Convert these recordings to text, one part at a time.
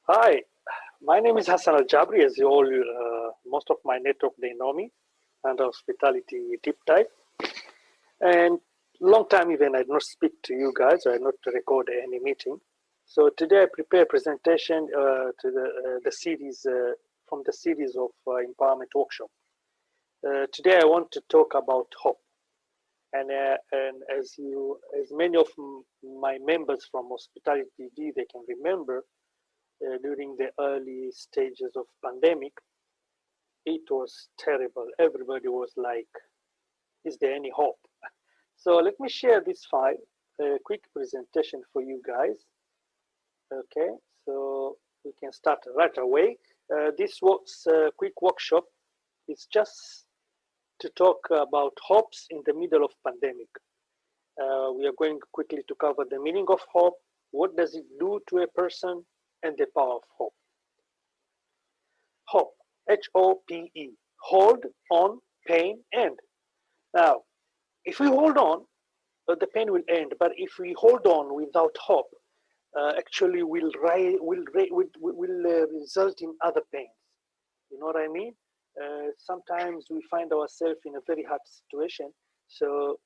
Hi, my name is Hassan Al Jabri. As you all, most of my network they know me, and hospitality deep dive. And long time even I did not speak to you guys. I did not record any meeting. So today I prepare a presentation to the series from the series of empowerment workshop. Today I want to talk about hope. And as many of my members from Hospitality TV, they can remember during the early stages of pandemic, it was terrible. Everybody was like, is there any hope? So let me share this file, a quick presentation for you guys. Okay, so we can start right away. This was a quick workshop. It's just to talk about hopes in the middle of pandemic. We are going quickly to cover the meaning of hope, what does it do to a person, and the power of hope. Hope, H-O-P-E, hold on, pain, end. Now, if we hold on, the pain will end. But if we hold on without hope, actually will result in other pains. You know what I mean? Sometimes we find ourselves in a very hard situation. So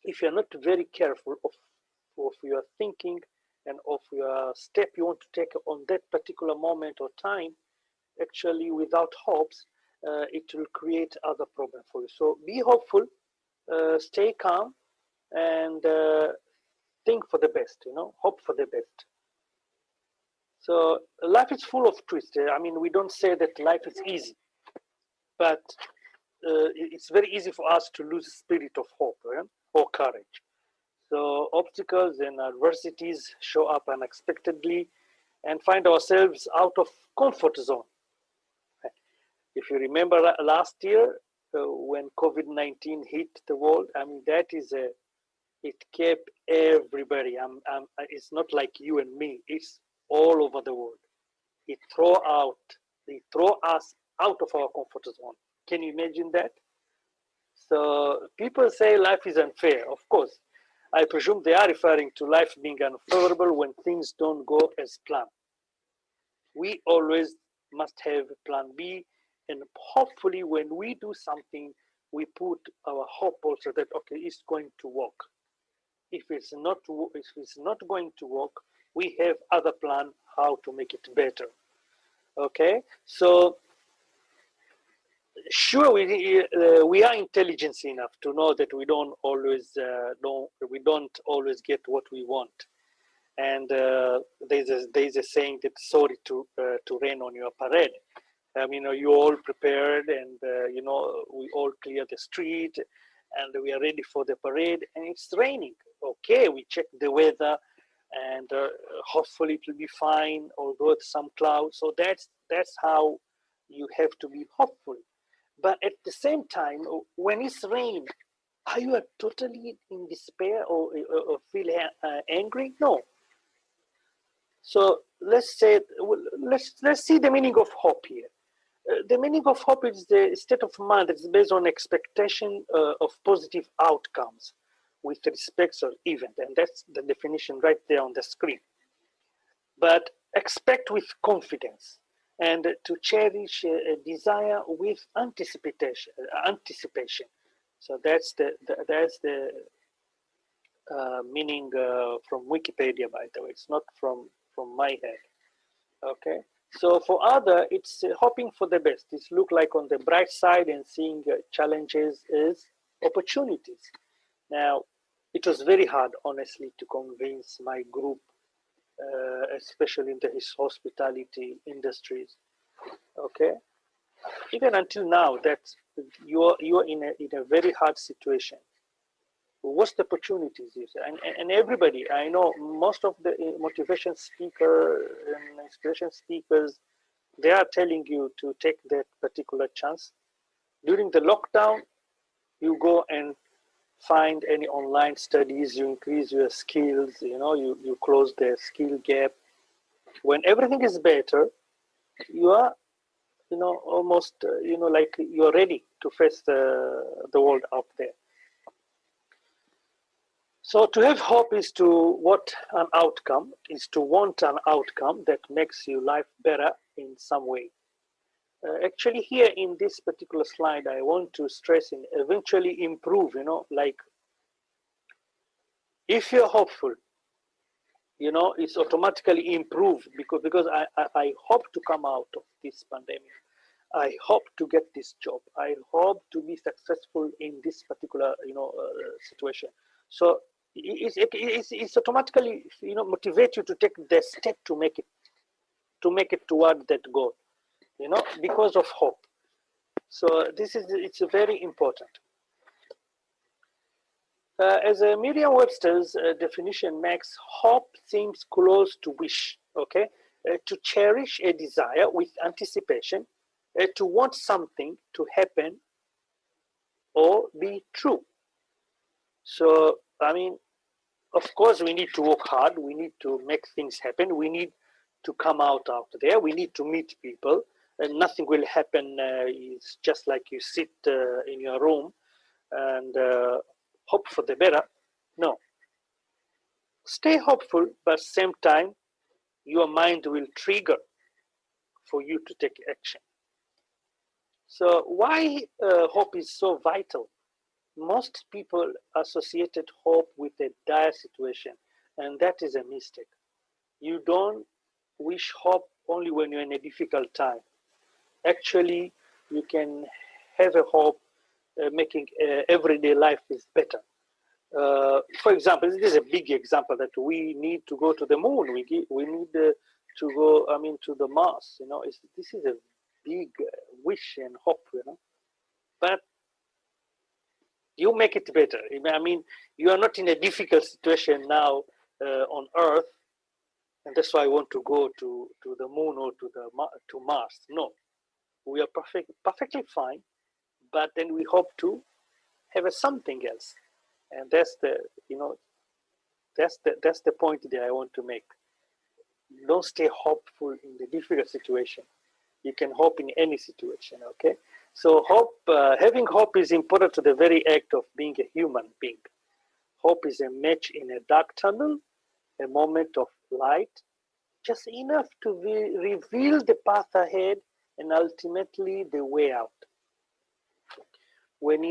if you're not very careful of your thinking and of your step you want to take on that particular moment or time, actually without hopes, it will create other problems for you. So be hopeful, stay calm, and think for the best, hope for the best. So life is full of twists. I mean, we don't say that life is easy, but it's very easy for us to lose the spirit of hope, or courage. So obstacles and adversities show up unexpectedly and find ourselves out of comfort zone. If you remember last year when COVID-19 hit the world, I mean, it kept everybody. It's not like you and me. It's all over the world. It throw us out of our comfort zone. Can you imagine that? So people say life is unfair. Of course, I presume they are referring to life being unfavorable when things don't go as planned. We always must have plan B, and hopefully when we do something, we put our hope also that, okay, it's going to work. If it's not going to work, we have other plan how to make it better. Okay, so sure, we are intelligent enough to know that we don't always get what we want, and there's a saying that sorry to rain on your parade. I mean, you all prepared, and we all clear the street, and we are ready for the parade, and it's raining. Okay, we check the weather, and hopefully it will be fine, although it's some clouds. So that's how you have to be hopeful. But at the same time, when it's rain, are you totally in despair or feel angry? No. So let's see the meaning of hope here. The meaning of hope is the state of mind that is based on expectation of positive outcomes with respect to event, and that's the definition right there on the screen. But expect with confidence, and to cherish a desire with anticipation. So that's the meaning from Wikipedia, by the way. It's not from my head. Okay. So for other, it's hoping for the best. It's look like on the bright side and seeing challenges is opportunities. Now, it was very hard, honestly, to convince my group, especially in the hospitality industries. Okay, even until now, that you're in a very hard situation. What's the opportunities you say? And everybody, I know most of the motivation speaker and inspiration speakers, they are telling you to take that particular chance. During the lockdown, you go and find any online studies, you increase your skills, you close the skill gap. When everything is better, you are, almost, like you're ready to face the world out there. So to have hope is to want an outcome, that makes your life better in some way. Actually, here in this particular slide, I want to stress in eventually improve, like if you're hopeful, it's automatically improved because I hope to come out of this pandemic. I hope to get this job. I hope to be successful in this particular, situation. So it's automatically, motivate you to take the step to make it toward that goal, because of hope. So it's very important. As a Merriam-Webster's definition makes, hope seems close to wish, okay? To cherish a desire with anticipation, to want something to happen or be true. So, I mean, of course, we need to work hard. We need to make things happen. We need to come out there. We need to meet people. And nothing will happen. It's just like you sit in your room and hope for the better. No. Stay hopeful, but same time, your mind will trigger for you to take action. So why hope is so vital? Most people associated hope with a dire situation, and that is a mistake. You don't wish hope only when you're in a difficult time. Actually, you can have a hope making everyday life is better. For example, this is a big example that we need to go to the moon. We need to go, to the Mars. This is a big wish and hope. But you make it better. You are not in a difficult situation now on Earth, and that's why I want to go to the moon or to Mars. No, we are perfectly fine, but then we hope to have something else, and that's the point that I want to make. Don't stay hopeful in the difficult situation. You can hope in any situation. Okay. So having hope is important to the very act of being a human being. Hope is a match in a dark tunnel, a moment of light, just enough to reveal the path ahead and ultimately the way out. When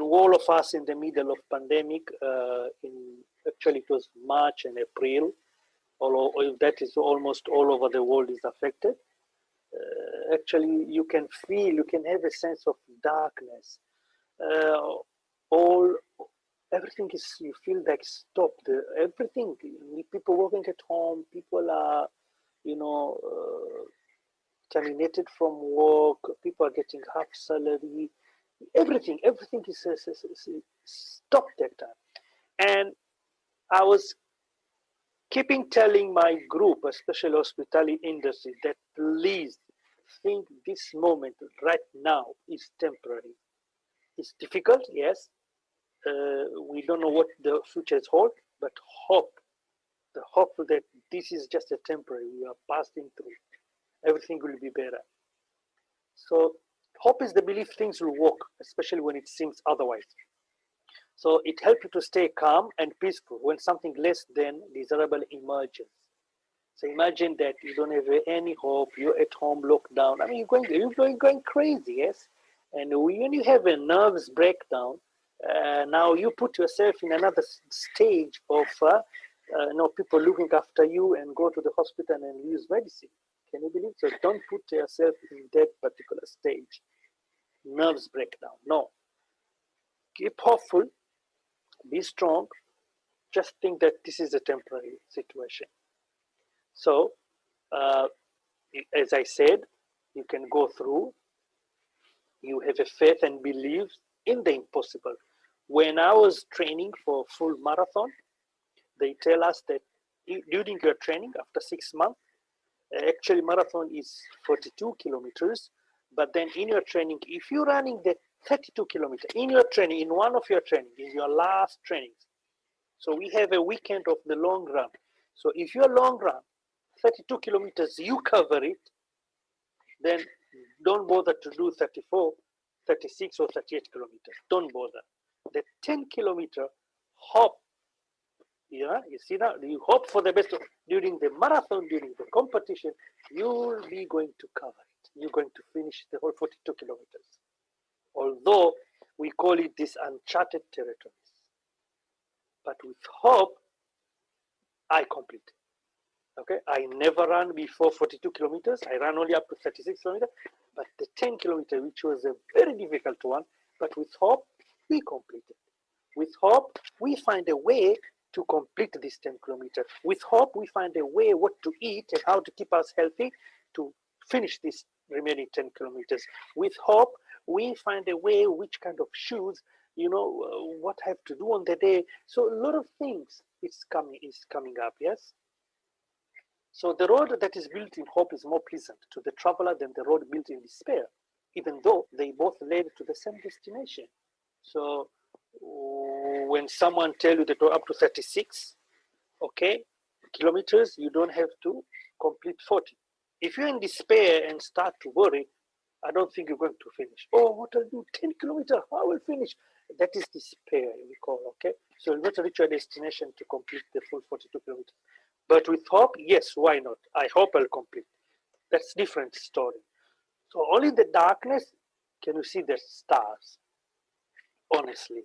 all of us in the middle of pandemic, actually it was March and April, although that is almost all over the world is affected. Actually, you can have a sense of darkness. Everything is, you feel like stopped. Everything, people working at home, people are, terminated from work, people are getting half salary. Everything is stopped that time. And I was keeping telling my group, especially hospitality industry, that please think this moment right now is temporary. It's difficult, yes. We don't know what the future is hold, but the hope that this is just a temporary, we are passing through. Everything will be better. So hope is the belief things will work, especially when it seems otherwise. So it helps you to stay calm and peaceful when something less than desirable emerges. So imagine that you don't have any hope, you're at home, locked down. You're going crazy, yes? And when you have a nervous breakdown, now you put yourself in another stage of people looking after you and go to the hospital and use medicine. Can you believe? So don't put yourself in that particular stage. Nerves breakdown. No. Keep hopeful. Be strong. Just think that this is a temporary situation. So, as I said, you can go through. You have a faith and belief in the impossible. When I was training for full marathon, they tell us that during your training, after 6 months, actually marathon is 42 kilometers, but then in your training, if you're running the 32 kilometers in your training, in one of your training, in your last trainings, so we have a weekend of the long run. So if your long run, 32 kilometers, you cover it, then don't bother to do 34, 36 or 38 kilometers. Don't bother. The 10 kilometer hop Yeah, you see that? You hope for the best. During the marathon, during the competition, you'll be going to cover it. You're going to finish the whole 42 kilometers. Although we call it this uncharted territories. But with hope, I complete. Okay, I never ran before 42 kilometers. I ran only up to 36 kilometers. But the 10 kilometer, which was a very difficult one, but with hope, we completed. With hope, we find a way to complete this 10 kilometers. With hope, we find a way what to eat and how to keep us healthy to finish this remaining 10 kilometers. With hope, we find a way which kind of shoes, what I have to do on the day. So a lot of things is coming up, yes? So the road that is built in hope is more pleasant to the traveler than the road built in despair, even though they both led to the same destination. So when someone tell you that you're up to 36, okay, kilometers, you don't have to complete 40. If you're in despair and start to worry, I don't think you're going to finish. Oh, what I'll do, 10 kilometers, I will finish. That is despair, we call, okay? So you'll not reach your destination to complete the full 42 kilometers. But with hope, yes, why not? I hope I'll complete. That's different story. So only in the darkness can you see the stars, honestly.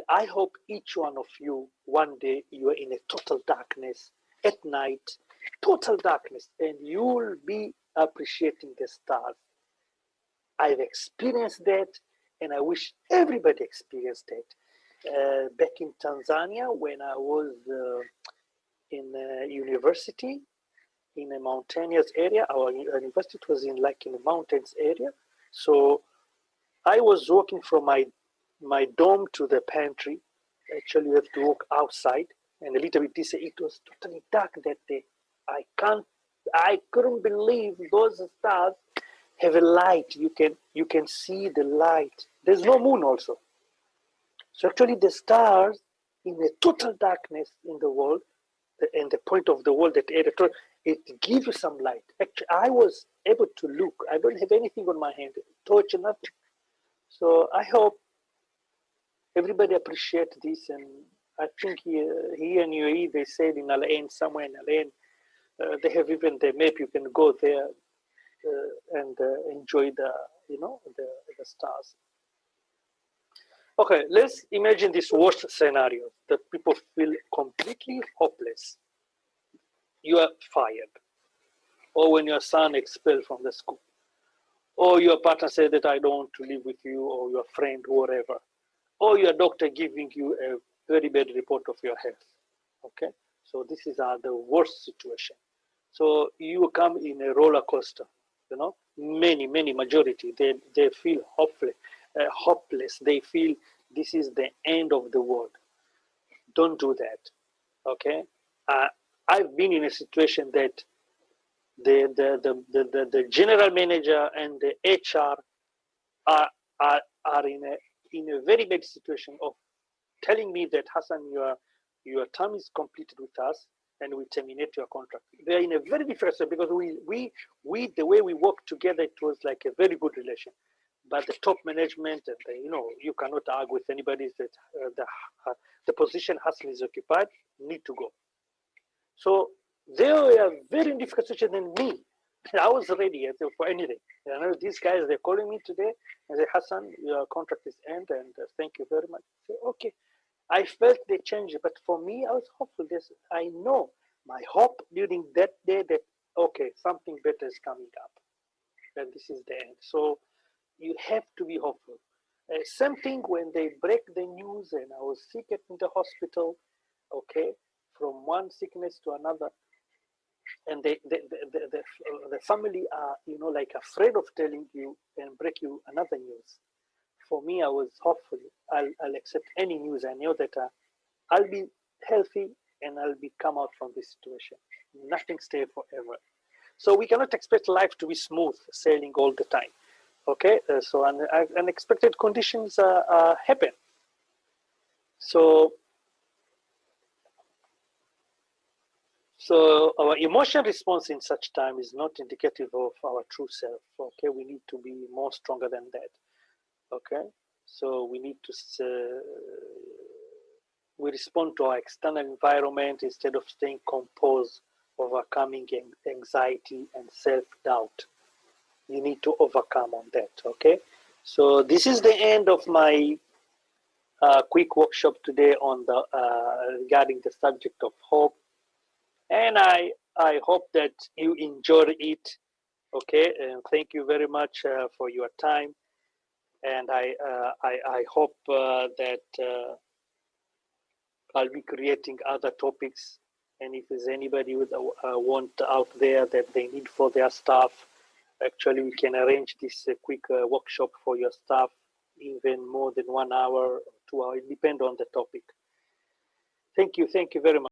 I hope each one of you, one day, you are in a total darkness at night, total darkness, and you will be appreciating the stars. I've experienced that, and I wish everybody experienced it. Back in Tanzania, when I was in university, in a mountainous area, our university was in a mountains area. So I was walking from my dorm to the pantry. Actually, you have to walk outside, and a little bit this. It was totally dark that day. I couldn't believe those stars have a light. You can see the light. There's no moon also. So actually, the stars in a total darkness in the world, and the point of the world that it gives you some light. Actually, I was able to look. I don't have anything on my hand, torch, nothing. So I hope everybody appreciate this, and I think here in UAE they said in Al Ain, somewhere in Al Ain, they have even the map. You can go there and enjoy the stars. Okay, let's imagine this worst scenario that people feel completely hopeless. You are fired, or when your son expelled from the school, or your partner said that I don't want to live with you, or your friend, whatever, or your doctor giving you a very bad report of your health. Okay, so this is the worst situation. So you come in a roller coaster. Many majority they feel hopeless. They feel this is the end of the world. Don't do that. Okay, I've been in a situation that the general manager and the HR are in a very bad situation of telling me that Hassan, your term is completed with us, and we terminate your contract. They're in a very different situation because we the way we work together, it was like a very good relation. But the top management and you cannot argue with anybody that the position Hassan is occupied need to go. So they were very difficult situation than me. I was ready for anything. These guys, they're calling me today and say, Hassan, your contract is end, and thank you very much. I say, okay. I felt the change, but for me, I was hopeful. I know my hope during that day that, okay, something better is coming up. And this is the end. So you have to be hopeful. Same thing when they break the news and I was sick in the hospital, okay, from one sickness to another. And the family are, afraid of telling you and break you another news. For me, I was hopeful. I'll accept any news. I know that I'll be healthy and I'll be come out from this situation. Nothing stays forever. So we cannot expect life to be smooth sailing all the time. Okay, so unexpected conditions happen. So our emotion response in such time is not indicative of our true self. Okay, we need to be more stronger than that. Okay, so we need to we respond to our external environment instead of staying composed, overcoming anxiety and self-doubt. You need to overcome on that, okay? So this is the end of my quick workshop today on the regarding the subject of hope, and I hope that you enjoyed it. Okay, and thank you very much for your time, and I hope that I'll be creating other topics, and if there's anybody with a want out there that they need for their staff, actually we can arrange this quick workshop for your staff, even more than 1 hour, 2 hours, it depends on the topic. Thank you very much.